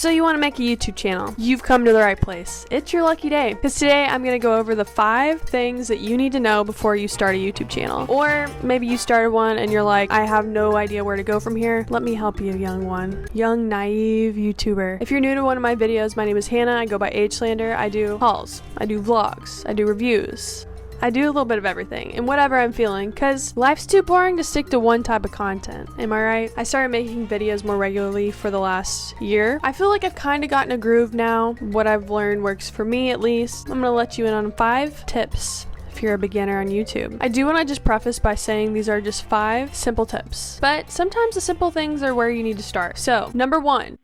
So you want to make a YouTube channel? You've come to the right place. It's your lucky day. Because today I'm going to go over the 5 things that you need to know before you start a YouTube channel. Or maybe you started one and you're like, I have no idea where to go from here. Let me help you, young one. Young, naive YouTuber. If you're new to one of my videos, my name is Hannah. I go by Hlander. I do hauls. I do vlogs. I do reviews. I do a little bit of everything and whatever I'm feeling, because life's too boring to stick to one type of content. Am I right? I started making videos more regularly for the last year. I feel like I've kind of gotten a groove now. What I've learned works for me, at least. I'm gonna let you in on 5 tips if you're a beginner on YouTube. I do want to just preface by saying these are just 5 simple tips, but sometimes the simple things are where you need to start. So, number 1.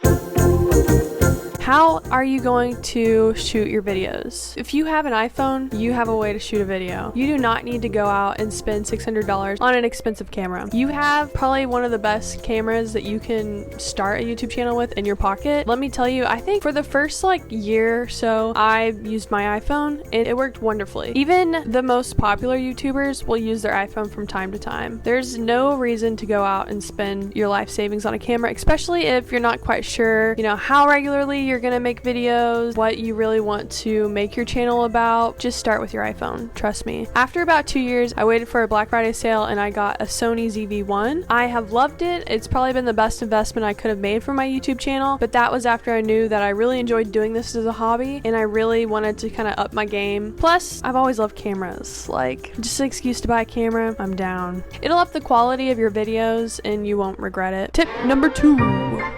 How are you going to shoot your videos? If you have an iPhone, you have a way to shoot a video. You do not need to go out and spend $600 on an expensive camera. You have probably one of the best cameras that you can start a YouTube channel with in your pocket. Let me tell you, I think for the first year or so, I used my iPhone and it worked wonderfully. Even the most popular YouTubers will use their iPhone from time to time. There's no reason to go out and spend your life savings on a camera, especially if you're not quite sure, how regularly you're gonna make videos, what you really want to make your channel about. Just start with your iPhone, trust me. After about 2 years, I waited for a Black Friday sale and I got a Sony ZV-1. I have loved it. It's probably been the best investment I could have made for my YouTube channel, but that was after I knew that I really enjoyed doing this as a hobby and I really wanted to kind of up my game. Plus, I've always loved cameras. Just an excuse to buy a camera, I'm down. It'll up the quality of your videos and you won't regret it. Tip number 2.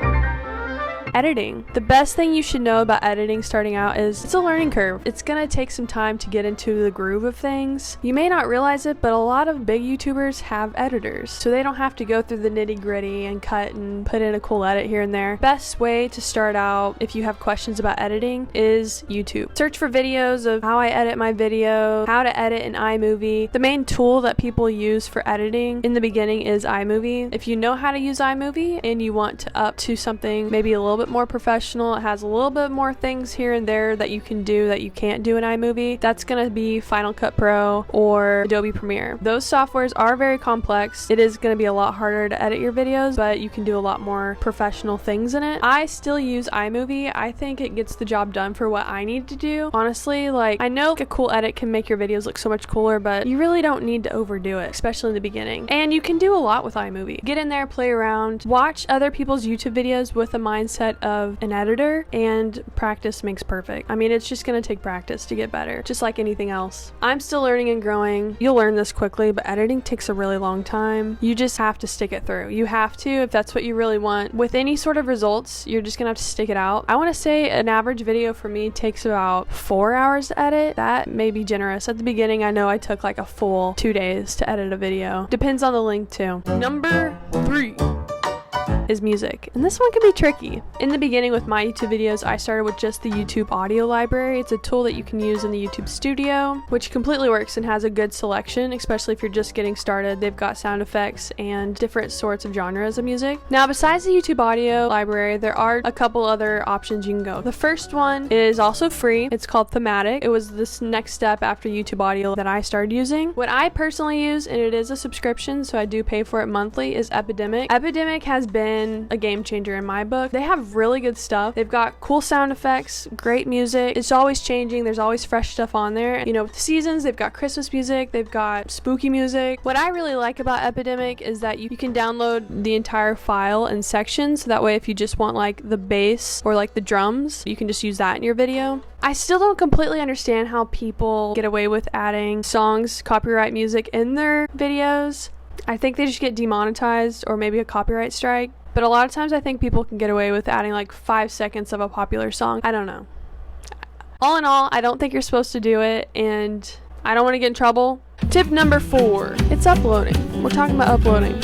Editing. The best thing you should know about editing starting out is it's a learning curve. It's gonna take some time to get into the groove of things. You may not realize it, but a lot of big YouTubers have editors, so they don't have to go through the nitty-gritty and cut and put in a cool edit here and there. Best way to start out if you have questions about editing is YouTube. Search for videos of how I edit my video, how to edit in iMovie. The main tool that people use for editing in the beginning is iMovie. If you know how to use iMovie and you want to up to something maybe a little bit more professional, it has a little bit more things here and there that you can do that you can't do in iMovie. That's gonna be Final Cut Pro or Adobe Premiere. Those softwares are very complex. It is gonna be a lot harder to edit your videos, but you can do a lot more professional things in it. I still use iMovie. I think it gets the job done for what I need to do. Honestly, I know a cool edit can make your videos look so much cooler, but you really don't need to overdo it, especially in the beginning. And you can do a lot with iMovie. Get in there, play around, watch other people's YouTube videos with a mindset of an editor, and practice makes perfect. I mean, it's just gonna take practice to get better, just like anything else. I'm still learning and growing. You'll learn this quickly, but editing takes a really long time. You just have to stick it through. You have to, if that's what you really want. With any sort of results, you're just gonna have to stick it out. I wanna say an average video for me takes about 4 hours to edit. That may be generous. At the beginning, I know I took a full 2 days to edit a video. Depends on the length too. Number 3. is music. And this one can be tricky. In the beginning with my YouTube videos, I started with just the YouTube audio library. It's a tool that you can use in the YouTube studio, which completely works and has a good selection, especially if you're just getting started. They've got sound effects and different sorts of genres of music. Now, besides the YouTube audio library, there are a couple other options you can go. The first one is also free. It's called Thematic. It was this next step after YouTube audio that I started using. What I personally use, and it is a subscription, so I do pay for it monthly, is Epidemic. Epidemic has been a game changer in my book. They have really good stuff. They've got cool sound effects, great music. It's always changing. There's always fresh stuff on there. You know, with the seasons, they've got Christmas music, they've got spooky music. What I really like about Epidemic is that you can download the entire file in sections, so that way if you just want like the bass or like the drums, you can just use that in your video. I still don't completely understand how people get away with adding songs, copyright music in their videos. I think they just get demonetized or maybe a copyright strike. But a lot of times I think people can get away with adding like 5 seconds of a popular song. I don't know. All in all, I don't think you're supposed to do it, and I don't want to get in trouble. Tip number 4, it's uploading. We're talking about uploading.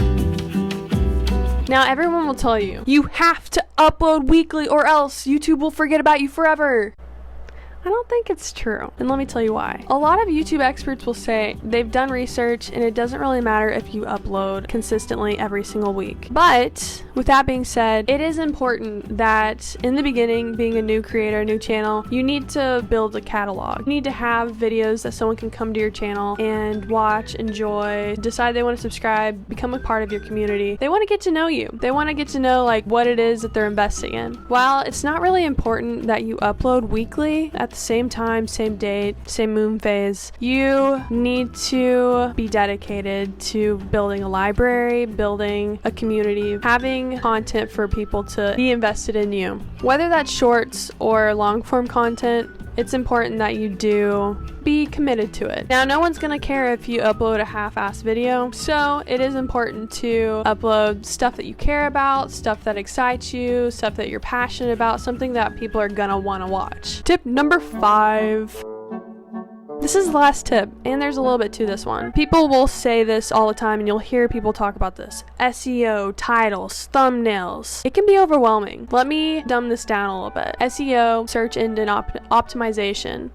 Now, everyone will tell you, you have to upload weekly or else YouTube will forget about you forever. I don't think it's true, and let me tell you why. A lot of YouTube experts will say they've done research and it doesn't really matter if you upload consistently every single week. But with that being said, it is important that in the beginning, being a new creator, new channel, you need to build a catalog. You need to have videos that someone can come to your channel and watch, enjoy, decide they want to subscribe, become a part of your community. They want to get to know you. They want to get to know like what it is that they're investing in. While it's not really important that you upload weekly at the same time, same date, same moon phase, you need to be dedicated to building a library, building a community, having content for people to be invested in you. Whether that's shorts or long form content, it's important that you do be committed to it. Now, no one's gonna care if you upload a half-assed video, so it is important to upload stuff that you care about, stuff that excites you, stuff that you're passionate about, something that people are gonna wanna watch. Tip number 5. This is the last tip, and there's a little bit to this one. People will say this all the time, and you'll hear people talk about this. SEO, titles, thumbnails. It can be overwhelming. Let me dumb this down a little bit. SEO, search engine optimization.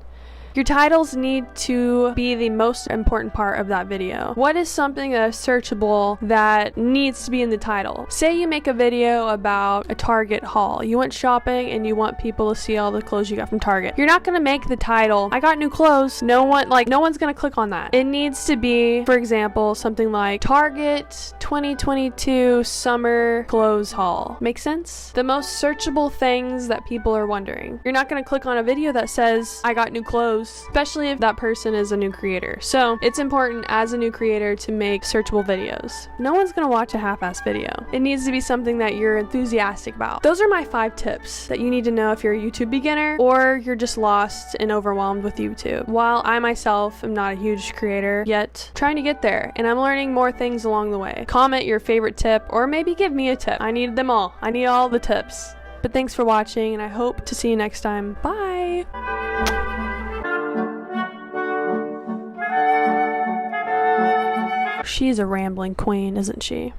Your titles need to be the most important part of that video. What is something that is searchable that needs to be in the title? Say you make a video about a Target haul. You went shopping and you want people to see all the clothes you got from Target. You're not gonna make the title, I got new clothes. No one's gonna click on that. It needs to be, for example, something like Target 2022 summer clothes haul. Make sense? The most searchable things that people are wondering. You're not gonna click on a video that says, I got new clothes, especially if that person is a new creator. So it's important as a new creator to make searchable videos. No one's gonna watch a half-assed video. It needs to be something that you're enthusiastic about. Those are my 5 tips that you need to know if you're a YouTube beginner or you're just lost and overwhelmed with YouTube. While I myself am not a huge creator yet, trying to get there, and I'm learning more things along the way. Comment your favorite tip or maybe give me a tip. I need them all. I need all the tips. But thanks for watching, and I hope to see you next time. Bye! She's a rambling queen, isn't she?